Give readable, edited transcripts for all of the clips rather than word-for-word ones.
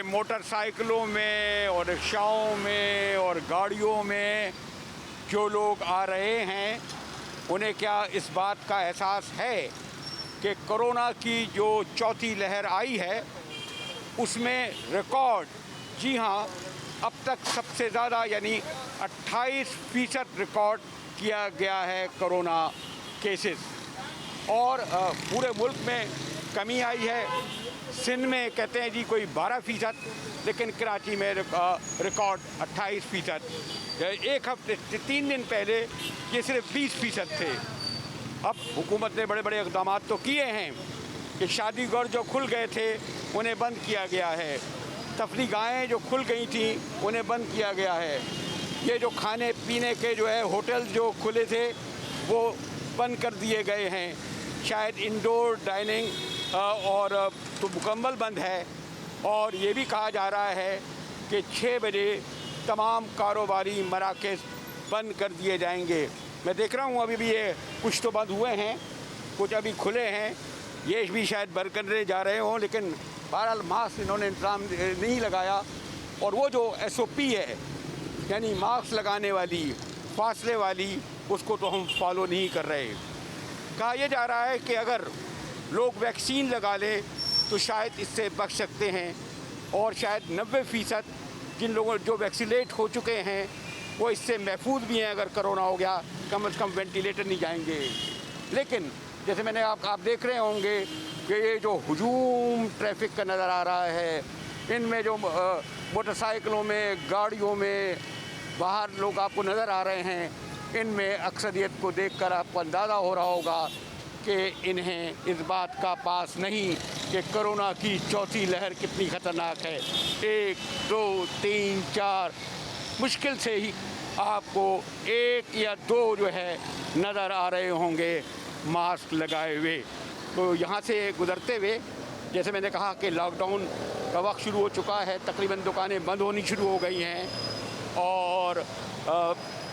मोटरसाइकिलों में और रिक्शाओं में और गाड़ियों में जो लोग आ रहे हैं उन्हें क्या इस बात का एहसास है कि कोरोना की जो चौथी लहर आई है उसमें रिकॉर्ड, जी हाँ, अब तक सबसे ज़्यादा यानी 28% रिकॉर्ड किया गया है कोरोना केसेस और पूरे मुल्क में कमी आई है। सिंध में कहते हैं जी कोई 12%, लेकिन कराची में रिकॉर्ड 28%। एक हफ्ते 3 दिन पहले ये सिर्फ 20% थे। अब हुकूमत ने बड़े बड़े इक़दाम तो किए हैं कि शादी घर जो खुल गए थे उन्हें बंद किया गया है, तफरीगाहें जो खुल गई थी उन्हें बंद किया गया है, ये जो खाने पीने के जो है होटल जो खुले थे वो बंद कर दिए गए हैं, शायद इंडोर डाइनिंग और तो मुकम्मल बंद है। और ये भी कहा जा रहा है कि 6 बजे तमाम कारोबारी मराकज़ बंद कर दिए जाएंगे। मैं देख रहा हूँ अभी भी ये कुछ तो बंद हुए हैं, कुछ अभी खुले हैं, ये भी शायद बंद करने जा रहे हों, लेकिन बहरहाल मास्क इन्होंने इंतज़ाम नहीं लगाया। और वो जो SOP है यानी मास्क लगाने वाली, फासले वाली, उसको तो हम फॉलो नहीं कर रहे। कहा यह जा रहा है कि अगर लोग वैक्सीन लगा लें तो शायद इससे बच सकते हैं और शायद 90% जिन लोगों जो वैक्सीनेट हो चुके हैं वो इससे महफूज भी हैं। अगर कोरोना हो गया कम से कम वेंटिलेटर नहीं जाएंगे। लेकिन जैसे मैंने आप देख रहे होंगे कि ये जो हुजूम ट्रैफिक का नज़र आ रहा है, इनमें जो मोटरसाइकिलों में, गाड़ियों में बाहर लोग आपको नज़र आ रहे हैं, इनमें अक्सरियत को देखकर आपको अंदाज़ा हो रहा होगा कि इन्हें इस बात का पास नहीं कि कोरोना की चौथी लहर कितनी ख़तरनाक है। 1, 2, 3, 4 मुश्किल से ही आपको 1 या 2 जो है नज़र आ रहे होंगे मास्क लगाए हुए। तो यहाँ से गुज़रते हुए जैसे मैंने कहा कि लॉकडाउन का वक्त शुरू हो चुका है, तकरीबन दुकानें बंद होनी शुरू हो गई हैं और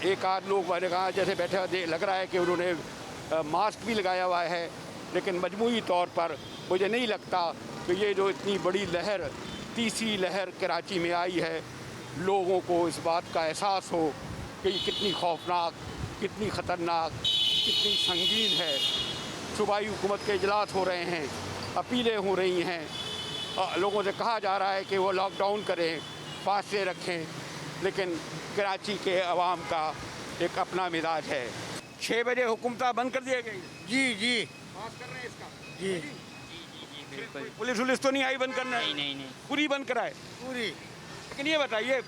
एक आध लोग मैंने कहा जैसे बैठे हुए लग रहा है कि उन्होंने मास्क भी लगाया हुआ है, लेकिन मजमूई तौर पर मुझे नहीं लगता कि ये जो इतनी बड़ी लहर, तीसरी लहर कराची में आई है, लोगों को इस बात का एहसास हो कि ये कितनी खौफनाक, कितनी ख़तरनाक, कितनी संगीन है। सूबाई हुकूमत के इजलास हो रहे हैं, अपीलें हो रही हैं, लोगों से कहा जा रहा है कि वो लॉकडाउन करें, फासले रखें, लेकिन कराची के अवाम का एक अपना मिजाज है। 6 बजे हुकूमत बंद कर दिया गई। जी बात कर रहे हैं इसका। जी बिल्कुल। पुलिस तो नहीं आई बंद करना? नहीं पूरी बंद कराए पूरी। लेकिन ये बताइए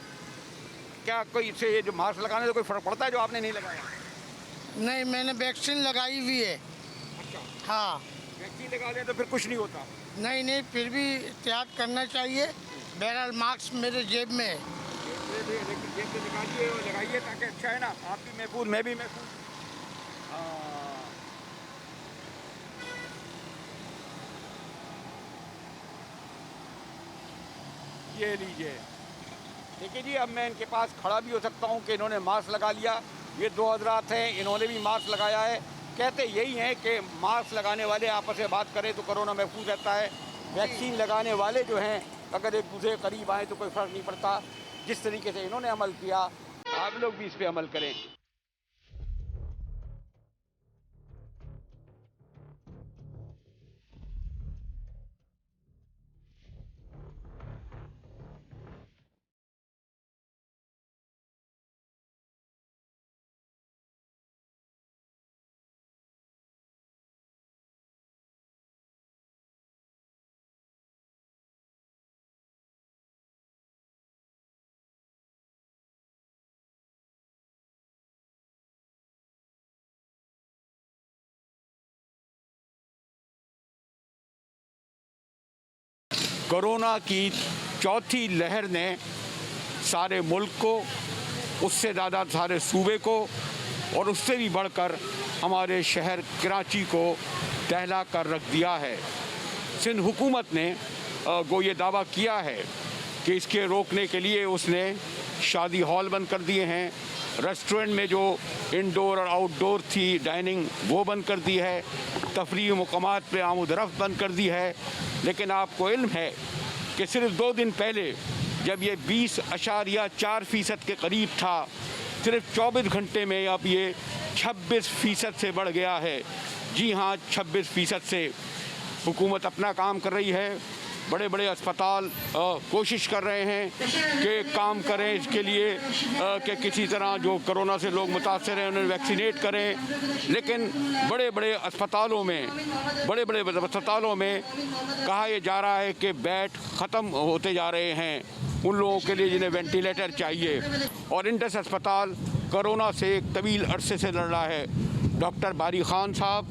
क्या कोई इससे ये जो मास्क लगाने से कोई फ़र्क पड़ता है जो आपने नहीं लगाया? नहीं, मैंने वैक्सीन लगाई हुई है। अच्छा, हाँ। वैक्सीन लगा लें तो फिर कुछ नहीं होता? नहीं, फिर भी एहतियात करना चाहिए। बहरहाल मास्क मेरे जेब में है। जेब से निकालिए और लगाइए ताकि अच्छा है ना, आप भी महफूज, मैं भी महफूज। ये लीजिए, देखिए जी, अब मैं इनके पास खड़ा भी हो सकता हूँ कि इन्होंने मास्क लगा लिया। ये 2 हज़रात हैं, इन्होंने भी मास्क लगाया है। कहते यही हैं कि मास्क लगाने वाले आपस में बात करें तो कोरोना महफूज रहता है। वैक्सीन लगाने वाले जो हैं अगर एक दूसरे करीब आए तो कोई फ़र्क नहीं पड़ता। जिस तरीके से इन्होंने अमल किया आप लोग भी इस पर अमल करें। कोरोना की चौथी लहर ने सारे मुल्क को, उससे ज़्यादा सारे सूबे को और उससे भी बढ़कर हमारे शहर कराची को दहला कर रख दिया है। सिंध हुकूमत ने वो ये दावा किया है कि इसके रोकने के लिए उसने शादी हॉल बंद कर दिए हैं, रेस्टोरेंट में जो इंडोर और आउटडोर थी डाइनिंग वो बंद कर दी है, तफरीह मकामात पे आमद रफ्त बंद कर दी है। लेकिन आपको इल्म है कि सिर्फ 2 दिन पहले जब ये 20.4% के करीब था, सिर्फ 24 घंटे में अब ये 26% से बढ़ गया है। जी हाँ, 26% से। हुकूमत अपना काम कर रही है, बड़े बड़े अस्पताल कोशिश कर रहे हैं कि काम करें इसके लिए कि किसी तरह जो कोरोना से लोग मुतासर हैं उन्हें वैक्सीनेट करें, लेकिन बड़े बड़े अस्पतालों में कहा यह जा रहा है कि बेड ख़त्म होते जा रहे हैं उन लोगों के लिए जिन्हें वेंटिलेटर चाहिए। और इंडस अस्पताल कोरोना से एक तवील अरसे से लड़ रहा है। डॉक्टर बारी ख़ान साहब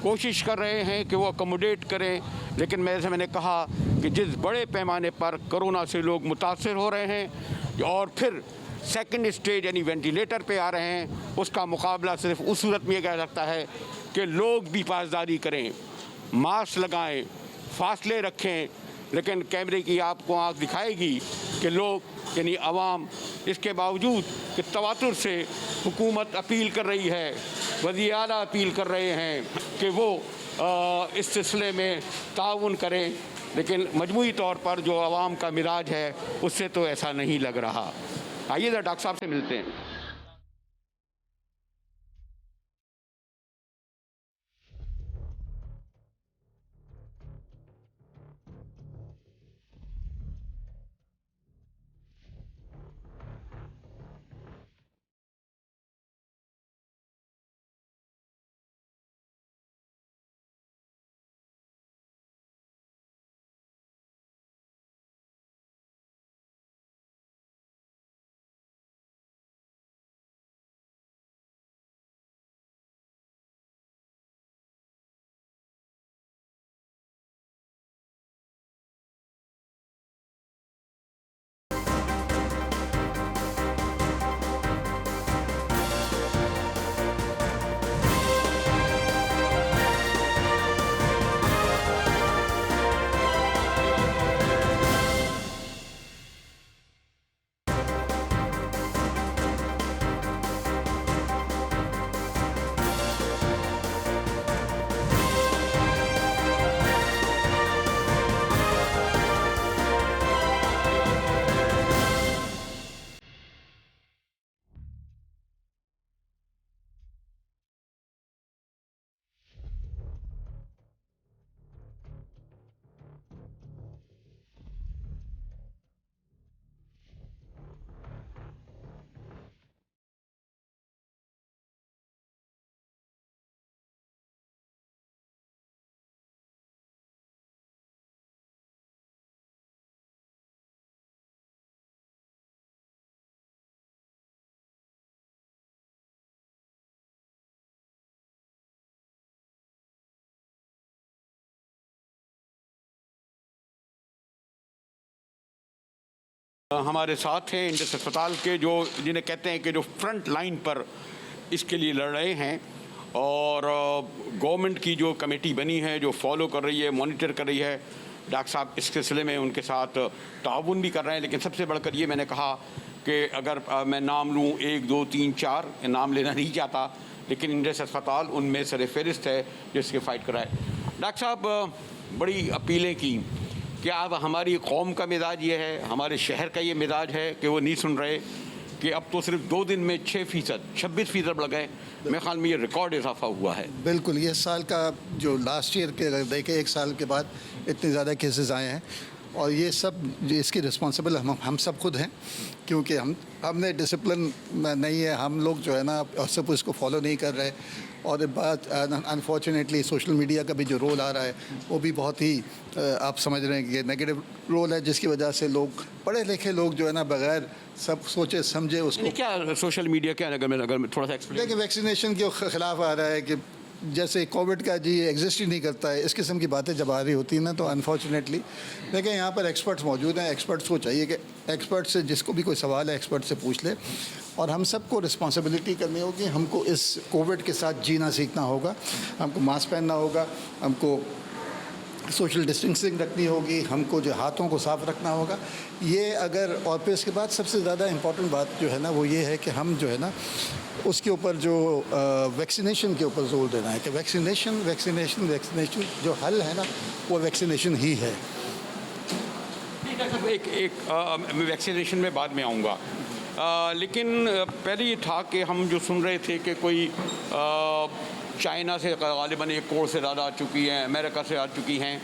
कोशिश कर रहे हैं कि वो अकोमोडेट करें, लेकिन मैंने कहा कि जिस बड़े पैमाने पर कोरोना से लोग मुतासर हो रहे हैं और फिर सेकंड स्टेज यानी वेंटिलेटर पे आ रहे हैं, उसका मुकाबला सिर्फ उस सूरत में किया जा सकता है कि लोग भी पासदारी करें, मास्क लगाएं, फासले रखें। लेकिन कैमरे की आपको आँख दिखाएगी कि लोग यानी आवाम इसके बावजूद कि तवातुर से हुकूमत अपील कर रही है, वज़ीर आला अपील कर रहे हैं कि वो इस सिलसिले में ताउन करें, लेकिन मजमूई तौर पर जो आवाम का मिजाज है उससे तो ऐसा नहीं लग रहा। आइए डॉक्टर साहब से मिलते हैं। हमारे साथ हैं इंडस अस्पताल के जो जिन्हें कहते हैं कि जो फ्रंट लाइन पर इसके लिए लड़ रहे हैं, और गवर्नमेंट की जो कमेटी बनी है जो फॉलो कर रही है, मॉनिटर कर रही है। डॉक्टर साहब इस सिलसिले में उनके साथ ताउन भी कर रहे हैं। लेकिन सबसे बढ़कर ये मैंने कहा कि अगर मैं नाम लूँ 1 2 3 4 नाम लेना नहीं चाहता, लेकिन इंडस अस्पताल उनमें सर फहरिस्त है जिसके फ़ाइट कर रहा है। डॉक्टर साहब बड़ी अपीलें की, क्या अब हमारी कौम का मिजाज ये है, हमारे शहर का ये मिजाज है कि वो नहीं सुन रहे कि अब तो सिर्फ 2 दिन में 6% 26% बढ़ गए। मेरे ख्याल में ये रिकॉर्ड इजाफा हुआ है। बिल्कुल, ये साल का जो लास्ट ईयर के अगर देखें 1 साल के बाद इतने ज़्यादा केसेस आए हैं, और ये सब इसकी रिस्पॉन्सिबल हम सब खुद हैं, क्योंकि हमने डिसिप्लिन नहीं है, हम लोग जो है ना और सब इसको फॉलो नहीं कर रहे। और बात अनफॉर्चुनेटली सोशल मीडिया का भी जो रोल आ रहा है वो भी बहुत ही आप समझ रहे हैं कि नेगेटिव रोल है, जिसकी वजह से लोग पढ़े लिखे लोग जो है ना बगैर सब सोचे समझे उसको। क्या सोशल मीडिया क्या अगर थोड़ा सा एक्सप्लेन। देखिए, वैक्सीनेशन के खिलाफ आ रहा है कि जैसे कोविड का जी एग्जिस्ट ही नहीं करता है, इस किस्म की बातें जब आ रही होती हैं ना, तो अनफॉर्चुनेटली देखिए यहाँ पर एक्सपर्ट्स मौजूद हैं। एक्सपर्ट्स को चाहिए कि एक्सपर्ट से जिसको भी कोई सवाल है एक्सपर्ट से पूछ ले, और हम सबको रिस्पॉन्सिबिलिटी करनी होगी। हमको इस कोविड के साथ जीना सीखना होगा, हमको मास्क पहनना होगा, हमको सोशल डिस्टेंसिंग रखनी होगी, हमको जो हाथों को साफ रखना होगा। ये अगर और फिर इसके बाद सबसे ज़्यादा इम्पॉर्टेंट बात जो है ना वो ये है कि हम जो है ना उसके ऊपर जो वैक्सीनेशन के ऊपर जोर देना है कि वैक्सीनेशन जो हल है ना वो वैक्सीनेशन ही है। साहब मैं वैक्सीनेशन में बाद में आऊँगा, लेकिन पहले ये था कि हम जो सुन रहे थे कि कोई चाइना से गालिबन 1 करोड़ से ज़्यादा आ चुकी हैं, अमेरिका से आ चुकी हैं,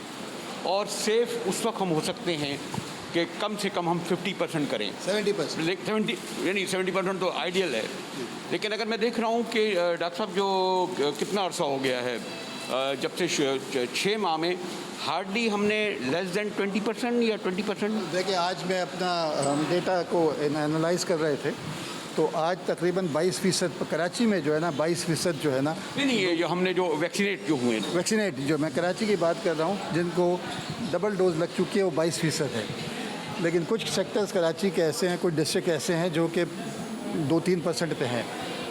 और सेफ उस वक्त हम हो सकते हैं कि कम से कम हम 50% करें, 70%। 70% तो आइडियल है। लेकिन अगर मैं देख रहा हूँ कि डॉक्टर साहब जो कितना अर्सा हो गया है, जब से 6 माह में हार्डली हमने लेस देन 20% या 20%। देखिए, आज मैं अपना डेटा को एनालाइज कर रहे थे, तो आज तकरीबन 22% कराची में जो है ना 22% जो है ना, नहीं ये जो हमने जो वैक्सीनेट जो हुए, वैक्सीनेट जो मैं कराची की बात कर रहा हूँ, जिनको डबल डोज लग चुकी है वो 22% है। लेकिन कुछ सेक्टर्स कराची के ऐसे हैं, कुछ डिस्ट्रिक्ट ऐसे हैं जो कि 2-3% पे हैं।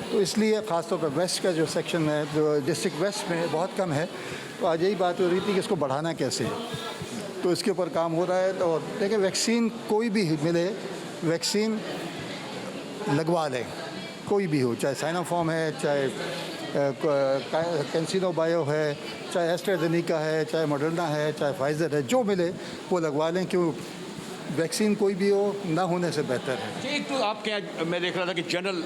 तो इसलिए ख़ासतौर पर वेस्ट का जो सेक्शन है, जो डिस्ट्रिक्ट वेस्ट में बहुत कम है, तो आज यही बात हो रही थी कि इसको बढ़ाना कैसे है, तो इसके ऊपर काम हो रहा है। तो देखिए, वैक्सीन कोई भी मिले, वैक्सीन लगवा लें, कोई भी हो, चाहे साइनोफार्म है, चाहे कैंसिनो बायो है, चाहे एस्ट्राजेनेका है, चाहे मॉडर्ना है, चाहे फाइज़र है, जो मिले वो लगवा लें। क्यों, वैक्सीन कोई भी हो, ना होने से बेहतर है। एक तो आपके यहाँ मैं देख रहा था कि जनरल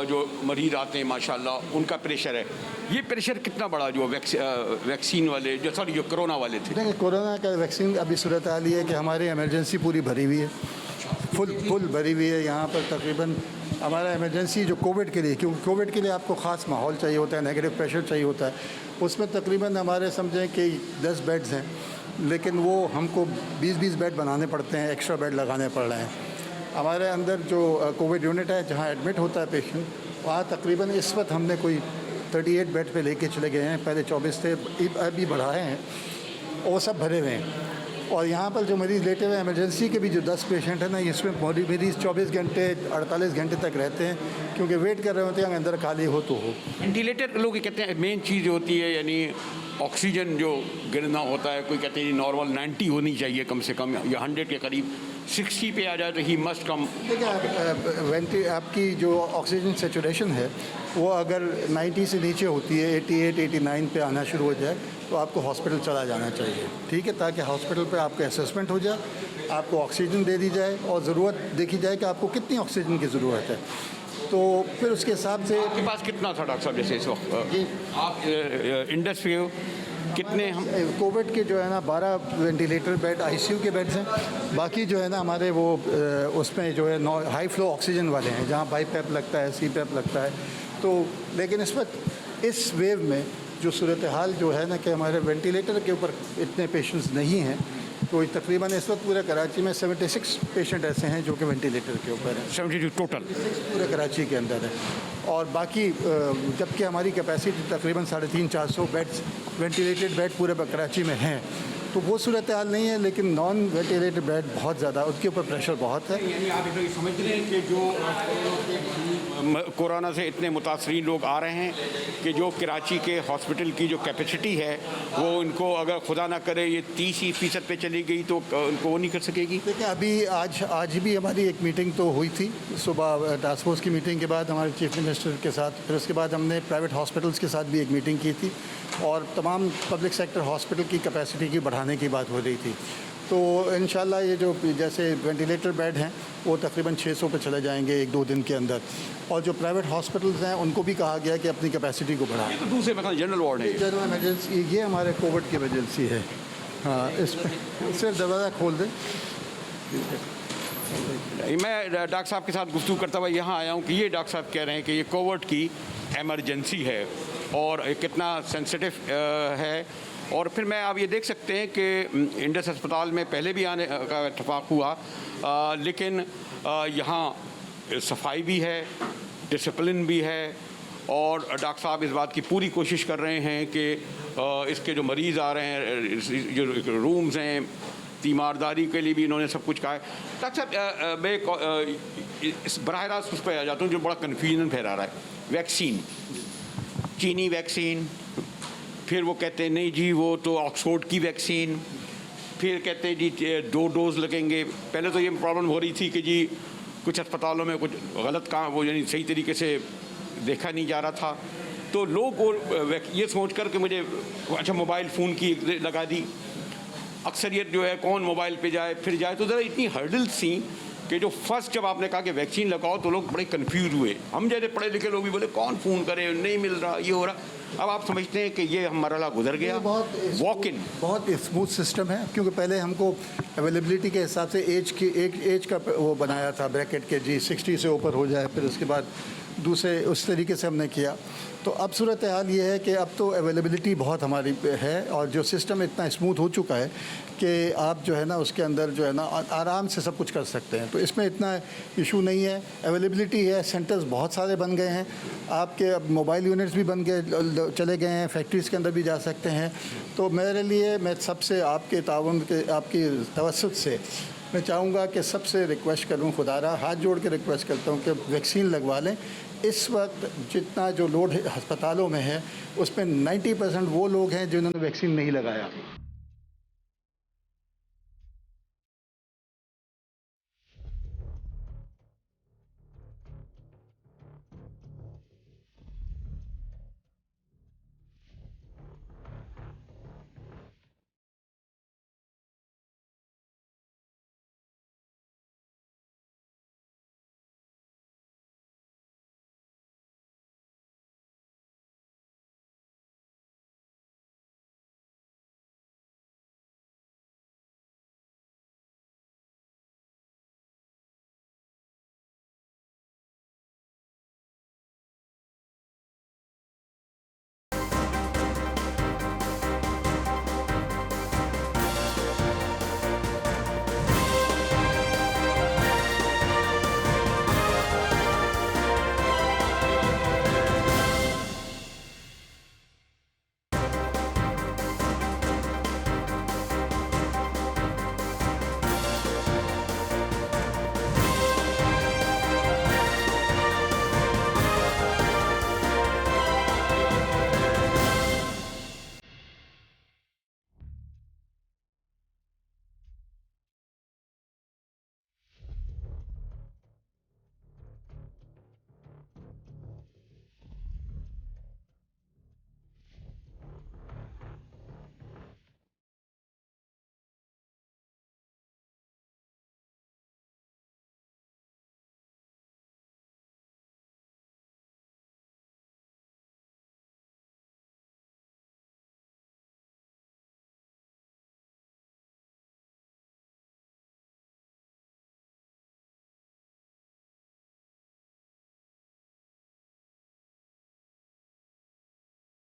जो मरीज आते हैं माशाल्लाह उनका प्रेशर है, ये प्रेशर कितना बड़ा जो वैक्सीन वाले जो जो कोरोना वाले थे? देखिए, कोरोना का वैक्सीन अभी सूरत हाल ये है कि हमारी इमरजेंसी पूरी भरी हुई है, फुल भरी हुई है। यहाँ पर तकरीबन हमारा इमरजेंसी जो कोविड के लिए, क्योंकि कोविड के लिए आपको ख़ास माहौल चाहिए होता है, नेगेटिव प्रेशर चाहिए होता है, उसमें तकरीबन हमारे समझें कि 10 बेड्स हैं, लेकिन वो हमको 20-20 बेड बनाने पड़ते हैं, एक्स्ट्रा बेड लगाने पड़ रहे हैं। हमारे अंदर जो कोविड यूनिट है, जहाँ एडमिट होता है पेशेंट, वहाँ तकरीबन इस वक्त हमने कोई 38 बेड पे लेके चले गए हैं। पहले 24 थे, अभी बढ़ाए हैं, वो सब भरे हुए हैं। और यहाँ पर जो मरीज़ लेटे हुए हैं, इमरजेंसी के भी जो 10 पेशेंट हैं ना, इसमें मरीज़ 24 घंटे 48 घंटे तक रहते हैं, क्योंकि वेट कर रहे होते हैं अंदर खाली हो तो हो। वेंटिलेटर लोग कहते हैं मेन चीज़ होती है, यानी ऑक्सीजन जो गिरना होता है, कोई कहते हैं नॉर्मल 90 होनी चाहिए कम से कम, या 100 के करीब, 60 पे आ जाए तो ही मस्ट कम। देखिए, आपकी जो ऑक्सीजन सेचुरेशन है वो अगर 90 से नीचे होती है, 88-89 पे आना शुरू हो जाए, तो आपको हॉस्पिटल चला जाना चाहिए, ठीक है, ताकि हॉस्पिटल पे आपका असेसमेंट हो जाए, आपको ऑक्सीजन दे दी जाए और ज़रूरत देखी जाए कि आपको कितनी ऑक्सीजन की ज़रूरत है। तो फिर उसके हिसाब से आपके पास कितना था डॉक्टर साहब, जैसे इस वक्त जी आप इंडस्ट्री कितने हम कोविड के जो है ना 12 वेंटिलेटर बेड आईसीयू के बेड्स हैं, बाकी जो है ना हमारे वो उसमें जो है हाई फ्लो ऑक्सीजन वाले हैं, जहाँ बाईपैप लगता है, सीपैप लगता है। तो लेकिन इस वक्त इस वेव में जो सूरत हाल जो है ना कि हमारे वेंटिलेटर के ऊपर इतने पेशेंट्स नहीं हैं, तो तकरीबन इस वक्त पूरे कराची में 76 पेशेंट ऐसे हैं जो कि वेंटिलेटर के ऊपर हैं, 72 टोटल पूरे कराची के अंदर है। और बाकी जबकि हमारी कैपेसिटी तकरीबन 350-400 बेड्स वेंटिलेटेड बेड पूरे कराची में हैं, तो वो सूरत हाल नहीं है। लेकिन नॉन वेंटिलेटेड बेड बहुत ज़्यादा, उसके ऊपर प्रेशर बहुत है। यानी आप ये समझ रहे हैं कि जो कोरोना से इतने मुतासरीन लोग आ रहे हैं कि जो कराची के हॉस्पिटल की जो कैपेसिटी है वो उनको अगर खुदा ना करे ये 30% पे चली गई तो उनको वो नहीं कर सकेगी। देखिए, अभी आज भी हमारी एक मीटिंग तो हुई थी सुबह, टास्क फोर्स की मीटिंग के बाद हमारे चीफ मिनिस्टर के साथ, फिर उसके बाद हमने प्राइवेट हॉस्पिटल्स के साथ भी एक मीटिंग की थी और तमाम पब्लिक सेक्टर हॉस्पिटल की कैपेसिटी की बढ़ाने की बात हो रही थी। तो इंशाल्लाह ये जो जैसे वेंटिलेटर बेड हैं वो तकरीबन 600 पे चले जाएंगे 1-2 दिन के अंदर, और जो प्राइवेट हॉस्पिटल्स हैं उनको भी कहा गया कि अपनी कैपेसिटी को बढ़ाएं। तो दूसरे मतलब जनरल वार्ड है, जनरल इमरजेंसी, ये हमारे कोविड की इमरजेंसी है। हाँ, इस पर सिर्फ दरवाज़ा खोल दें। मैं डॉक्टर साहब के साथ गुफ्तगू करता हुआ यहाँ आया हूँ कि ये डॉक्टर साहब कह रहे हैं कि ये कोविड की इमरजेंसी है और कितना सेंसिटिव है। और फिर मैं आप ये देख सकते हैं कि इंडस अस्पताल में पहले भी आने का इत्तेफाक हुआ, लेकिन यहाँ सफाई भी है, डिसिप्लिन भी है, और डॉक्टर साहब इस बात की पूरी कोशिश कर रहे हैं कि इसके जो मरीज़ आ रहे हैं, जो रूम्स हैं, तीमारदारी के लिए भी इन्होंने सब कुछ कहा है। डॉक्टर साहब मैं इस बराह रास्त उस पर आ जाता हूँ जो बड़ा कन्फ्यूजन फैला रहा है। वैक्सीन, चीनी वैक्सीन, फिर वो कहते हैं नहीं जी वो तो ऑक्सफोर्ड की वैक्सीन, फिर कहते हैं जी 2 डोज लगेंगे। पहले तो ये प्रॉब्लम हो रही थी कि जी कुछ अस्पतालों में कुछ गलत काम, वो यानी सही तरीके से देखा नहीं जा रहा था, तो लोग ये सोच कर कि मुझे अच्छा मोबाइल फ़ोन की लगा दी, अक्सरियत जो है कौन मोबाइल पे जाए फिर जाए, तो ज़रा इतनी हर्डल्स थी कि जो फर्स्ट जब आपने कहा कि वैक्सीन लगाओ तो लोग बड़े कंफ्यूज हुए। हम जैसे पढ़े लिखे लोग भी बोले कौन फ़ोन करे, नहीं मिल रहा, ये हो रहा। अब आप समझते हैं कि ये मरहला गुजर गया, वॉक इन बहुत स्मूथ सिस्टम है, क्योंकि पहले हमको अवेलेबिलिटी के हिसाब से एज का वो बनाया था ब्रैकेट के, जी 60 से ऊपर हो जाए, फिर उसके बाद दूसरे उस तरीके से हमने किया। तो अब सूरत हाल ये है कि अब तो अवेलेबिलिटी बहुत हमारी है और जो सिस्टम इतना स्मूथ हो चुका है कि आप जो है ना उसके अंदर जो है ना आराम से सब कुछ कर सकते हैं, तो इसमें इतना इशू नहीं है। अवेलेबिलिटी है, सेंटर्स बहुत सारे बन गए हैं, आपके अब मोबाइल यूनिट्स भी बन गए चले गए हैं, फैक्ट्रीज़ के अंदर भी जा सकते हैं। तो मेरे लिए मैं सबसे आपके ताउन के आपकी तवस्सुत से मैं चाहूँगा कि सबसे रिक्वेस्ट करूँ, खुदारा हाथ जोड़ के रिक्वेस्ट करता हूँ कि वैक्सीन लगवा लें। इस वक्त जितना जो लोड अस्पतालों में है उसमें 90% वो लोग हैं जिन्होंने वैक्सीन नहीं लगाया।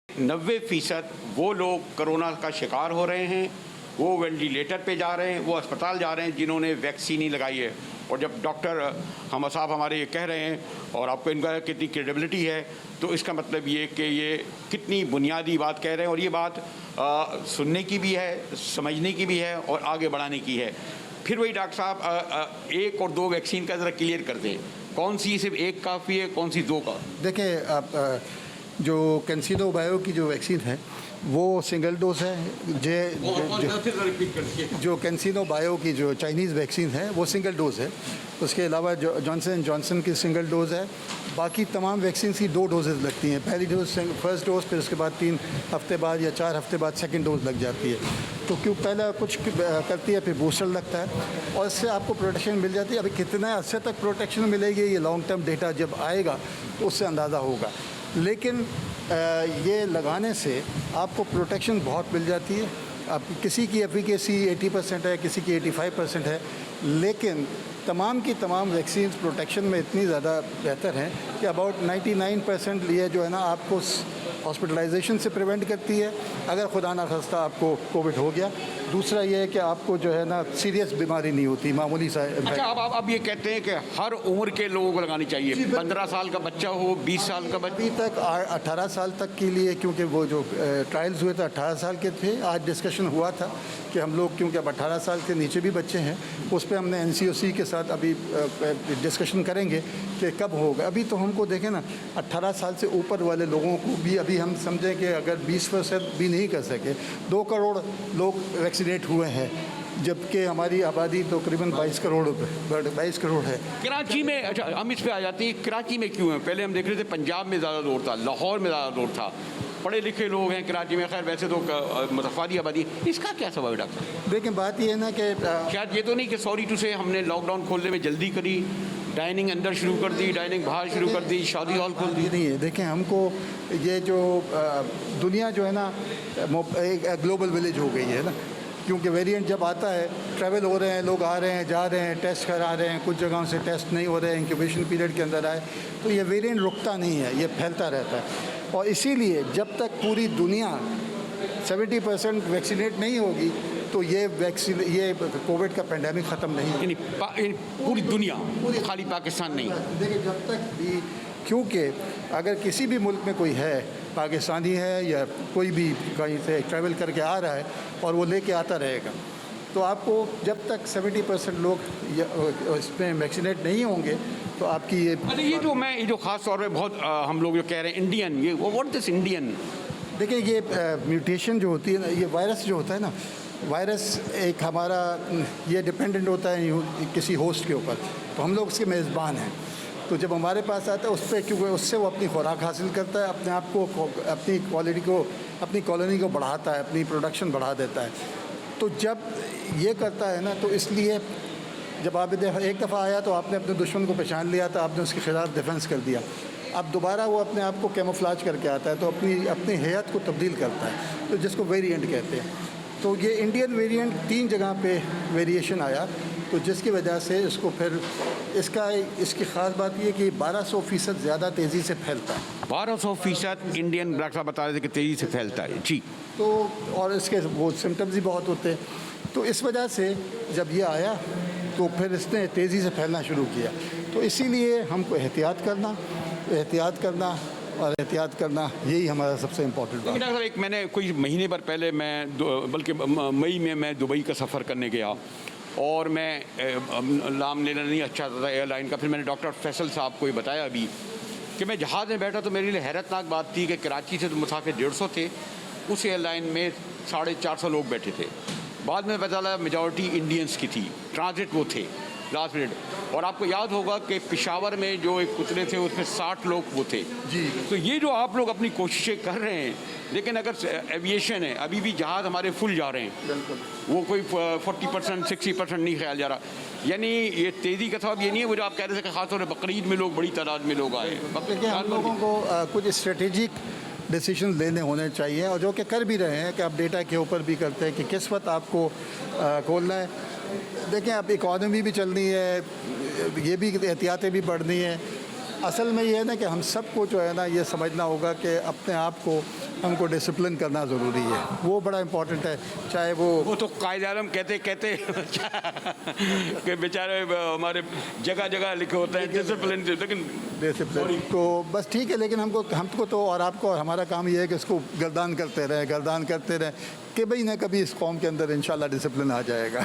नब्बे फ़ीसद वो लोग कोरोना का शिकार हो रहे हैं, वो वेंटिलेटर पे जा रहे हैं, वो अस्पताल जा रहे हैं जिन्होंने वैक्सीन ही लगाई है। और जब डॉक्टर हम साहब हमारे ये कह रहे हैं और आपको इनका कितनी क्रेडिबिलिटी है, तो इसका मतलब ये कि ये कितनी बुनियादी बात कह रहे हैं और ये बात सुनने की भी है, समझने की भी है और आगे बढ़ाने की है। फिर वही डॉक्टर साहब 1 और 2 वैक्सीन का ज़रा क्लियर कर दें, कौन सी सिर्फ 1 काफ़ी है, कौन सी 2 का? देखिए आप जो कैंसिनो बायो की जो वैक्सीन है वो सिंगल डोज है, जो कैंसिनो बायो की जो चाइनीज़ वैक्सीन है वो सिंगल डोज है। उसके अलावा जॉनसन एंड जॉनसन की सिंगल डोज है। बाकी तमाम वैक्सीन की 2 डोजेज़ लगती हैं, पहली डोज फर्स्ट डोज, फिर उसके बाद 3 हफ्ते बाद या 4 हफ्ते बाद सेकंड डोज लग जाती है। तो क्यों पहला कुछ करती है फिर बूस्टर लगता है और इससे आपको प्रोटेक्शन मिल जाती है। अभी कितना अर्से तक प्रोटेक्शन मिलेगी ये लॉन्ग टर्म डेटा जब आएगा तो उससे अंदाज़ा होगा, लेकिन ये लगाने से आपको प्रोटेक्शन बहुत मिल जाती है। अब किसी की एफिकेसी 80% है, किसी की 85% है, लेकिन तमाम की तमाम वैक्सीन प्रोटेक्शन में इतनी ज़्यादा बेहतर हैं कि अबाउट 99% ये जो है ना आपको हॉस्पिटलाइजेशन से प्रिवेंट करती है अगर खुदा ना खास्ता आपको कोविड हो गया। दूसरा ये है कि आपको जो है ना सीरियस बीमारी नहीं होती, मामूली सा। अच्छा, अब ये कहते हैं कि हर उम्र के लोगों को लगानी चाहिए, 15 साल का बच्चा हो, 20 साल का बच्चा। अभी तक 18 साल तक के लिए, क्योंकि वो जो ट्रायल्स हुए थे 18 साल के थे। आज डिस्कशन हुआ था कि हम लोग क्योंकि अब 18 साल के नीचे भी बच्चे हैं, उस पर हमने NCOC के साथ अभी डिस्कशन करेंगे कि कब होगा। अभी तो हमको देखें ना 18 साल से ऊपर वाले लोगों को भी अभी हम समझें कि अगर 20% भी नहीं कर सके, 2 करोड़ लोग वैक्सीनेट हुए हैं, जबकि हमारी आबादी तो करीबन 22 करोड़ है। कराची में, अच्छा हम इस पे आ जाते हैं, कराची में क्यों है? पहले हम देख रहे थे पंजाब में ज़्यादा जोर था, लाहौर में ज़्यादा जोर था, पढ़े लिखे लोग हैं कराची में, खैर वैसे तो मुतफादी आबादी, इसका क्या सबब है डॉक्टर साहब? देखिए बात ये है ना कि शायद ये तो नहीं कि सॉरी टू से हमने लॉकडाउन खोलने में जल्दी करी, डाइनिंग अंदर शुरू कर दी, डाइनिंग बाहर शुरू कर दी, शादी हॉल खोल दी। ये नहीं है। देखें हमको ये जो दुनिया जो है ना एक ग्लोबल विलेज हो गई है ना, क्योंकि वेरिएंट जब आता है, ट्रैवल हो रहे हैं, लोग आ रहे हैं, जा रहे हैं, टेस्ट करा रहे हैं, कुछ जगहों से टेस्ट नहीं हो रहे हैं, इंक्यूबेशन पीरियड के अंदर आए, तो ये वेरिएंट रुकता नहीं है, ये फैलता रहता है। और इसीलिए जब तक पूरी दुनिया 70% वैक्सीनेट नहीं होगी तो ये कोविड का पेंडेमिक ख़त्म नहीं होगा। यानी पूरी दुनिया, खाली पाकिस्तान नहीं। देखिए जब तक भी, क्योंकि अगर किसी भी मुल्क में कोई है, पाकिस्तानी है या कोई भी कहीं से ट्रैवल करके आ रहा है और वो लेके आता रहेगा, तो आपको जब तक 70% लोग इसमें वैक्सीनेट नहीं होंगे तो आपकी अरे ये जो ख़ास तौर पे बहुत हम लोग जो कह रहे हैं इंडियन, ये व्हाट दिस इंडियन, देखिए ये म्यूटेशन जो होती है ना, ये वायरस जो होता है ना, वायरस एक हमारा ये डिपेंडेंट होता है किसी होस्ट के ऊपर, तो हम लोग उसके मेज़बान हैं। तो जब हमारे पास आता है उस पर, क्योंकि उससे वो अपनी खुराक हासिल करता है, अपने आप को, अपनी क्वालिटी को, अपनी कॉलोनी को बढ़ाता है, अपनी प्रोडक्शन बढ़ा देता है। तो जब ये करता है ना, तो इसलिए जब आप एक दफ़ा आया तो आपने अपने दुश्मन को पहचान लिया, तो आपने उसके ख़िलाफ़ डिफेंस कर दिया। अब दोबारा वो अपने आप को कैमोफ्लेज करके आता है, तो अपनी हैयत को तब्दील करता है, तो जिसको वेरिएंट कहते हैं। तो ये इंडियन वेरिएंट 3 जगह पे वेरिएशन आया, तो जिसकी वजह से इसको फिर इसकी ख़ास बात ये कि 1200% ज़्यादा तेज़ी से फैलता है। 1200% इंडियन, डॉक्टर साहब बता रहे थे कि तेज़ी से फैलता है जी। तो और इसके वो सिम्टम्स भी बहुत होते हैं, तो इस वजह से जब ये आया तो फिर इसने तेज़ी से फैलना शुरू किया। तो इसीलिए हमको एहतियात करना और एहतियात करना, यही हमारा सबसे इम्पोर्टेंट बात है। डॉक्टर साहब, एक मैंने कोई महीने भर पहले बल्कि मई में मैं दुबई का सफ़र करने गया और मैं नाम लेना नहीं अच्छा था एयरलाइन का, फिर मैंने डॉक्टर फैसल साहब को ये बताया अभी कि मैं जहाज़ में बैठा, तो मेरे लिए हैरतनाक बात थी कि कराची से तो मुसाफिर 150 थे, उस एयरलाइन में 450 लोग बैठे थे। बाद में पता चला मेजॉरिटी इंडियंस की थी, ट्रांजिट वो थे लास्ट मिनट। और आपको याद होगा कि पेशावर में जो एक उतरे थे उसमें 60 लोग वो थे जी। तो ये जो आप लोग अपनी कोशिशें कर रहे हैं, लेकिन अगर एविएशन है, अभी भी जहाज़ हमारे फुल जा रहे हैं, बिल्कुल वो कोई 40% 60% नहीं ख्याल जा रहा, यानी ये तेज़ी का सबब ये नहीं है वो जो आप कह रहे थे कि खासतौर पर बकरीद में लोग बड़ी तादाद में लोग आए। देखिए हम लोगों को कुछ स्ट्रेटेजिक डिसीजन लेने होने चाहिए, और जो कि कर भी रहे हैं कि आप डेटा के ऊपर भी करते हैं कि किस वक्त आपको खोलना है। देखें अब इकॉनमी भी चलनी है, ये भी एहतियातें भी बढ़नी है। असल में ये है ना कि हम सबको जो है ना ये समझना होगा कि अपने आप को हमको डिसिप्लिन करना ज़रूरी है, वो बड़ा इम्पोर्टेंट है। चाहे वो तो कायदे आज़म कहते कि बेचारे हमारे जगह जगह लिखे होते हैं डिसिप्लिन, लेकिन डिसिप्लिन तो बस ठीक है, लेकिन हमको तो और आपको और हमारा काम ये है कि इसको गर्दान करते रहें कि भाई ना कभी इस कौम के अंदर इंशाल्लाह डिसिप्लिन आ जाएगा।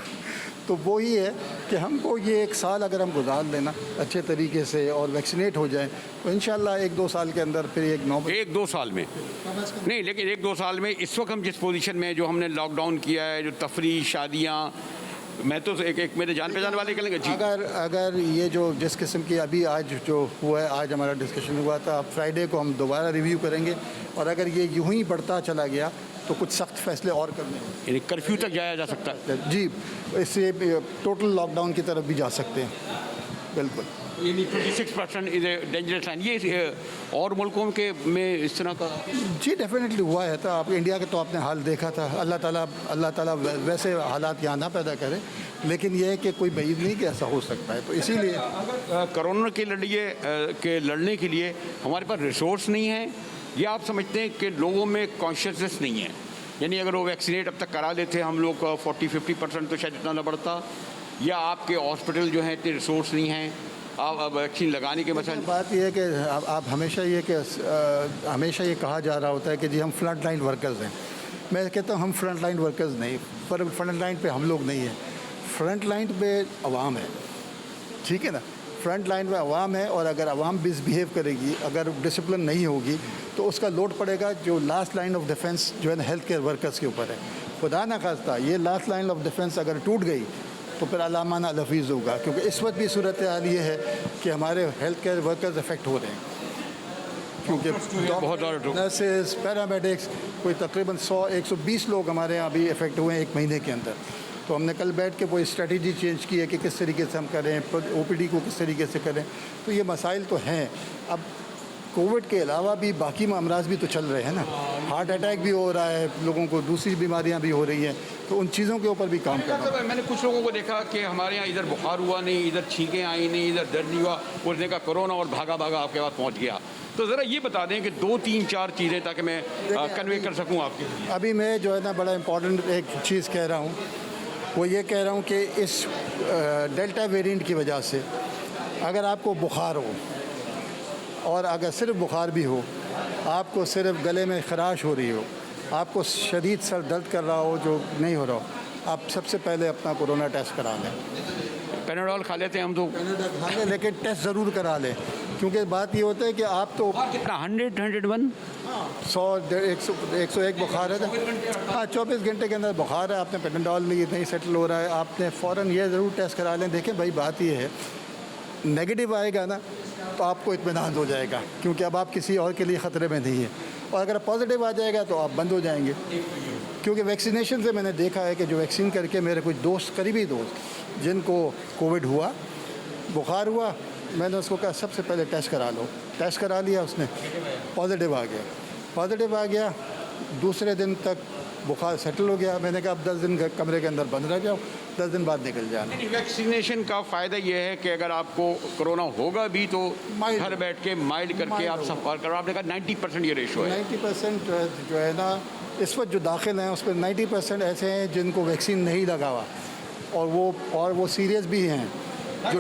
तो वो ही है कि हमको ये 1 साल अगर हम गुजार लेना अच्छे तरीके से और वैक्सीनेट हो जाए तो इंशाल्लाह 1-2 साल के अंदर फिर एक 1-2 साल में नहीं, लेकिन 1-2 साल में इस वक्त हम जिस पोजीशन में, जो हमने लॉकडाउन किया है, जो तफरी शादियाँ, मैं तो एक मेरे जान पहचान वाले करेंगे जी। अगर ये जो जिस किस्म की अभी आज जो हुआ है, आज हमारा डिस्कशन हुआ था, फ्राइडे को हम दोबारा रिव्यू करेंगे, और अगर ये यूं ही बढ़ता चला गया तो कुछ सख्त फैसले और करने होंगे। यानी कर्फ्यू तक जाया जा सकता है जी, इससे टोटल लॉकडाउन की तरफ भी जा सकते हैं, बिल्कुल। यानी 26% इज ए डेंजरस लाइन, ये और मुल्कों के में इस तरह का जी डेफिनेटली हुआ है। तो आप इंडिया के तो आपने हाल देखा था, अल्लाह ताला वैसे हालात यहाँ ना पैदा करे, लेकिन यह है कि कोई बईद नहीं कि ऐसा हो सकता है। तो इसीलिए कोरोना के लड़ने के लिए हमारे पास रिसोर्स नहीं है, या आप समझते हैं कि लोगों में कॉन्शियसनेस नहीं है? यानी अगर वो वैक्सीनेट अब तक करा लेते हम लोग 40-50% तो शायद इतना ना बढ़ता, या आपके हॉस्पिटल जो हैं इतने रिसोर्स नहीं हैं आप वैक्सीन लगाने के मसले? बात यह है कि आप हमेशा ये कहा जा रहा होता है कि जी हम फ्रंट लाइन वर्कर्स हैं। मैं कहता हूँ हम फ्रंट लाइन वर्कर्स नहीं, फ्रंट लाइन पे हम लोग नहीं हैं, फ्रंट लाइन पे अवाम है, ठीक है ना। फ्रंट लाइन में अवाम है, और अगर अवाम मिसबिहेव करेगी, अगर डिसिप्लिन नहीं होगी, तो उसका लोड पड़ेगा जो लास्ट लाइन ऑफ डिफेंस जो है ना हेल्थ केयर वर्कर्स के ऊपर है। खुदा ना खास्ता ये लास्ट लाइन ऑफ डिफेंस अगर टूट गई तो फिर अलामाना लफीज़ होगा, क्योंकि इस वक्त भी सूरत हाल ये है कि हमारे हेल्थ केयर वर्कर्स अफेक्ट हो रहे हैं। क्योंकि बहुत ज़्यादा नर्सेज, पैरामेडिक्स, कोई तकरीबन 100-120 लोग हमारे यहाँ अभी इफेक्ट हुए हैं 1 महीने के अंदर। तो हमने कल बैठ के कोई स्ट्रेटजी चेंज की है कि किस तरीके से हम करें, ओपीडी को किस तरीके से करें। तो ये मसाइल तो हैं। अब कोविड के अलावा भी बाकी अमराज भी तो चल रहे हैं ना, हार्ट अटैक भी हो रहा है, लोगों को दूसरी बीमारियां भी हो रही हैं, तो उन चीज़ों के ऊपर भी काम करना है। मैंने कुछ लोगों को देखा कि हमारे यहाँ इधर बुखार हुआ नहीं, इधर छींकें आई नहीं, इधर दर्द नहीं हुआ, उसने कहा कोरोना और भागा भागा आपके पास पहुँच गया। तो ज़रा ये बता दें कि 2, 3, 4 चीज़ें ताकि मैं कन्वे कर सकूँ आपके लिए। अभी मैं जो है ना बड़ा इम्पॉर्टेंट एक चीज़ कह रहा हूँ, वो ये कह रहा हूँ कि इस डेल्टा वेरिएंट की वजह से अगर आपको बुखार हो और अगर सिर्फ बुखार भी हो, आपको सिर्फ गले में खराश हो रही हो, आपको शदीद सर दर्द कर रहा हो जो नहीं हो रहा हो, आप सबसे पहले अपना कोरोना टेस्ट करा लें। पैनाडोल खा लेते हैं हम तो, खा लें, लेकिन टेस्ट ज़रूर करा लें, क्योंकि बात ये होता है कि आप तो कितना 100, 101 100, 101 बुखार है, हाँ 24 घंटे के अंदर बुखार है, आपने पैनाडोल ली, नहीं सेटल हो रहा है, आपने फ़ौरन ये ज़रूर टेस्ट करा लें। देखें भाई, बात ये है, नेगेटिव आएगा ना तो आपको इत्मीनान हो जाएगा, क्योंकि अब आप किसी और के लिए ख़तरे में नहीं है, और अगर पॉजिटिव आ जाएगा तो आप बंद हो जाएंगे। क्योंकि वैक्सीनेशन से मैंने देखा है कि जो वैक्सीन करके मेरे कुछ दोस्त, करीबी दोस्त जिनको कोविड हुआ, बुखार हुआ, मैंने उसको कहा सबसे पहले टेस्ट करा लो। टेस्ट करा लिया, उसने पॉजिटिव आ गया। पॉजिटिव आ गया, दूसरे दिन तक बुखार सेटल हो गया। मैंने कहा अब 10 दिन कमरे के अंदर बंद रह जाओ, 10 दिन बाद निकल जाना। वैक्सीनेशन का फ़ायदा ये है कि अगर आपको कोरोना होगा भी तो माइल्ड, घर बैठ के माइल्ड करके आप सफ़र करो। आपने कहा 90% ये रेशो है। 90% जो है ना इस वक्त जो दाखिल हैं उसमें 90% ऐसे हैं जिनको वैक्सीन नहीं लगा हुआ, और वो सीरियस भी हैं। जो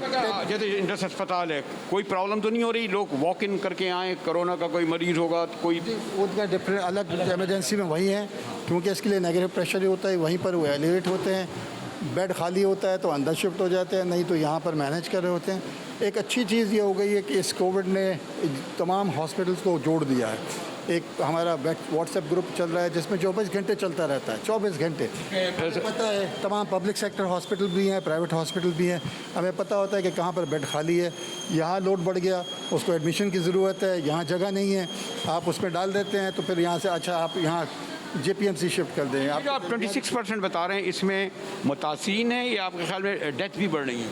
जैसे इंडस अस्पताल है, कोई प्रॉब्लम तो नहीं हो रही, लोग वॉक इन करके आए, कोरोना का कोई मरीज़ होगा तो कोई उनका डिफरेंट अलग इमरजेंसी में वही है, क्योंकि इसके लिए नेगेटिव प्रेशर ही होता है, वहीं पर वो एलिवेट होते हैं, बेड खाली होता है तो अंदर शिफ्ट हो जाते हैं, नहीं तो यहाँ पर मैनेज कर रहे होते हैं। एक अच्छी चीज़ ये हो गई है कि इस कोविड ने तमाम हॉस्पिटल्स को जोड़ दिया है। एक हमारा व्हाट्सएप ग्रुप चल रहा है जिसमें 24 घंटे चलता रहता है, 24 घंटे। पता है तमाम पब्लिक सेक्टर हॉस्पिटल भी हैं, प्राइवेट हॉस्पिटल भी हैं, हमें पता होता है कि कहाँ पर बेड खाली है, यहाँ लोड बढ़ गया, उसको एडमिशन की ज़रूरत है, यहाँ जगह नहीं है, आप उसमें डाल देते हैं, तो फिर यहाँ से अच्छा आप यहाँ JPMC शिफ्ट कर दें। आप 26% बता रहे हैं, इसमें मुतासिन है या आपके ख्याल में डेथ भी बढ़ रही है?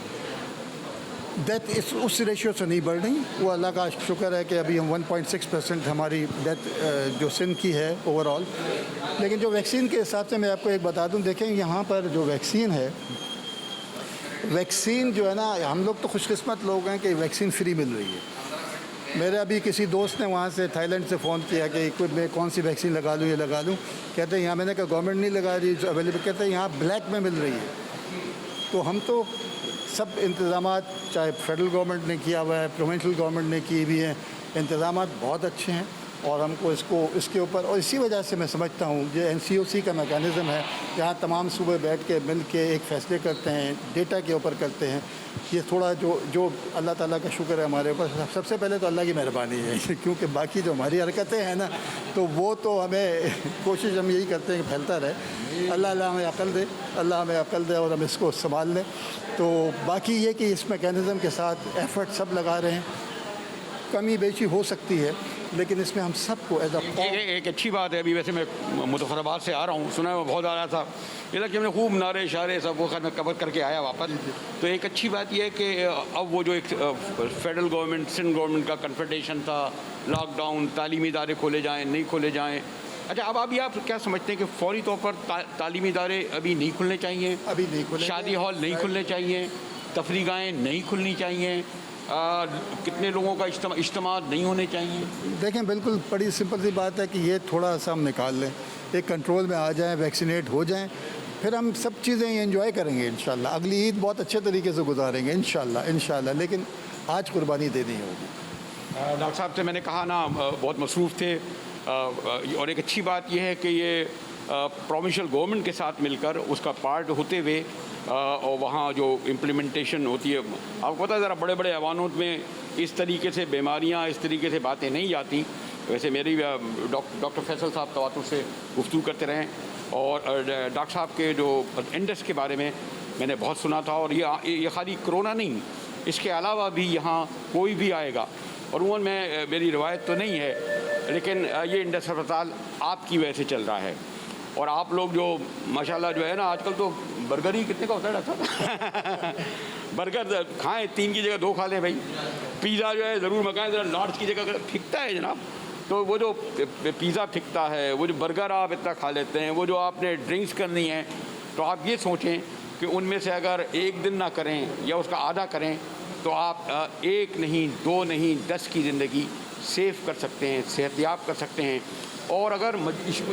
डेथ उस रेशियो से नहीं बढ़ रही, वो अल्लाह का शुक्र है कि अभी हम 1.6% हमारी डेथ जो सिंध की है ओवरऑल। लेकिन जो वैक्सीन के हिसाब से मैं आपको एक बता दूं, देखें यहाँ पर जो वैक्सीन है, वैक्सीन जो है ना, हम लोग तो खुशकिस्मत लोग हैं कि वैक्सीन फ्री मिल रही है। मेरे अभी किसी दोस्त ने वहाँ से थाईलैंड से फ़ोन किया कि मैं कौन सी वैक्सीन लगा लूँ, ये लगा लूँ। कहते हैं यहाँ, मैंने कहा गवर्नमेंट नहीं लगा रही जो अवेलेबल, कहते हैं यहाँ ब्लैक में मिल रही है। तो हम तो सब इंतज़ामात, चाहे फेडरल गवर्नमेंट ने किया हुआ है, प्रोविंशियल गवर्नमेंट ने किए भी हैं, इंतज़ामात बहुत अच्छे हैं, और हमको इसके ऊपर, और इसी वजह से मैं समझता हूँ ये NCOC का मैकेनिज़्म है, जहाँ तमाम सूबे बैठ के मिल के एक फ़ैसले करते हैं, डेटा के ऊपर करते हैं। ये थोड़ा जो अल्लाह ताला का शुक्र है हमारे ऊपर, सबसे पहले तो अल्लाह की मेहरबानी है, क्योंकि बाकी जो हमारी हरकतें हैं ना, तो वो तो हमें कोशिश हम यही करते हैं कि फैलता रहे। अल्लाह हमें अक़ल दे, अल्लाह हमें अक़ल दे और हम इसको संभाल लें। तो बाकी ये कि इस मैकेनिज़्म के साथ एफ़र्ट सब लगा रहे हैं, कमी बेशी हो सकती है, लेकिन इसमें हम सबको एज एक अच्छी बात है। अभी वैसे मैं मुज़फ़्फ़राबाद से आ रहा हूँ, सुना है बहुत आ रहा था इधर कि हमने खूब नारे शारे सब वो कवर करके आया वापस। तो एक अच्छी बात यह है कि अब वो जो एक फेडरल गवर्नमेंट सिंध गवर्नमेंट का कन्फ्रंटेशन था, लॉकडाउन, तालीमी इदारे खोले जाएँ नहीं खोले जाएँ, अच्छा अब अभी आप क्या समझते हैं कि फौरी तौर पर तालीमी इदारे अभी नहीं खुलने चाहिए? अभी नहीं खुले, शादी हॉल नहीं खुलने चाहिए, तफरीगाहें नहीं खुलनी चाहिए, कितने लोगों का इज्तिमा नहीं होने चाहिए? देखें, बिल्कुल बड़ी सिंपल सी बात है कि ये थोड़ा सा हम निकाल लें, एक कंट्रोल में आ जाएं, वैक्सीनेट हो जाएं, फिर हम सब चीज़ें एंजॉय करेंगे इंशाल्लाह। अगली ईद बहुत अच्छे तरीके से गुजारेंगे इंशाल्लाह, लेकिन आज कुर्बानी देनी होगी। डॉक्टर साहब से मैंने कहा ना, बहुत मसरूफ़ थे, और एक अच्छी बात यह है कि ये प्रोविंशियल गवर्नमेंट के साथ मिलकर उसका पार्ट होते हुए और वहाँ जो इम्प्लीमेंटेशन होती है, आपको पता है ज़रा बड़े बड़े ऐवानों में इस तरीके से बीमारियाँ, इस तरीके से बातें नहीं जाती। वैसे मेरी डॉक्टर फैसल साहब तवातुर से गुफ्तगू करते रहें, और डॉक्टर साहब के जो इंडस के बारे में मैंने बहुत सुना था, और ये खाली कोरोना नहीं, इसके अलावा भी यहाँ कोई भी आएगा और उमूमन में मेरी रिवायत तो नहीं है, लेकिन ये इंडस अस्पताल आपकी वजह से चल रहा है। और आप लोग जो माशाल्लाह जो है ना, आजकल तो बर्गर ही कितने का होता है डॉक्टर साहब? बर्गर खाएं 3 की जगह 2 खा लें भाई। पिज़्ज़ा जो है ज़रूर मंगाएं, ज़रा लार्ज की जगह फिकता है जनाब। तो वो जो पिज़्ज़ा फिकता है, वो जो बर्गर आप इतना खा लेते हैं, वो जो आपने ड्रिंक्स करनी है, तो आप ये सोचें कि उनमें से अगर 1 दिन ना करें या उसका आधा करें तो आप 1 नहीं 2 नहीं 10 की ज़िंदगी सेव कर सकते हैं, सेहतयाब कर सकते हैं। और अगर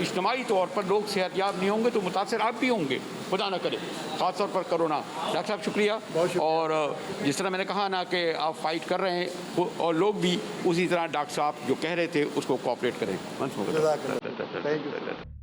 इज्तिमाई तौर पर लोग सेहतयाब नहीं होंगे तो मुतासर आप भी होंगे, खुदा ना करे, ख़ास तौर पर कोरोना। डॉक्टर साहब शुक्रिया। और जिस तरह मैंने कहा ना कि आप फाइट कर रहे हैं और लोग भी उसी तरह डॉक्टर साहब जो कह रहे थे उसको कोऑपरेट करें। Thank you.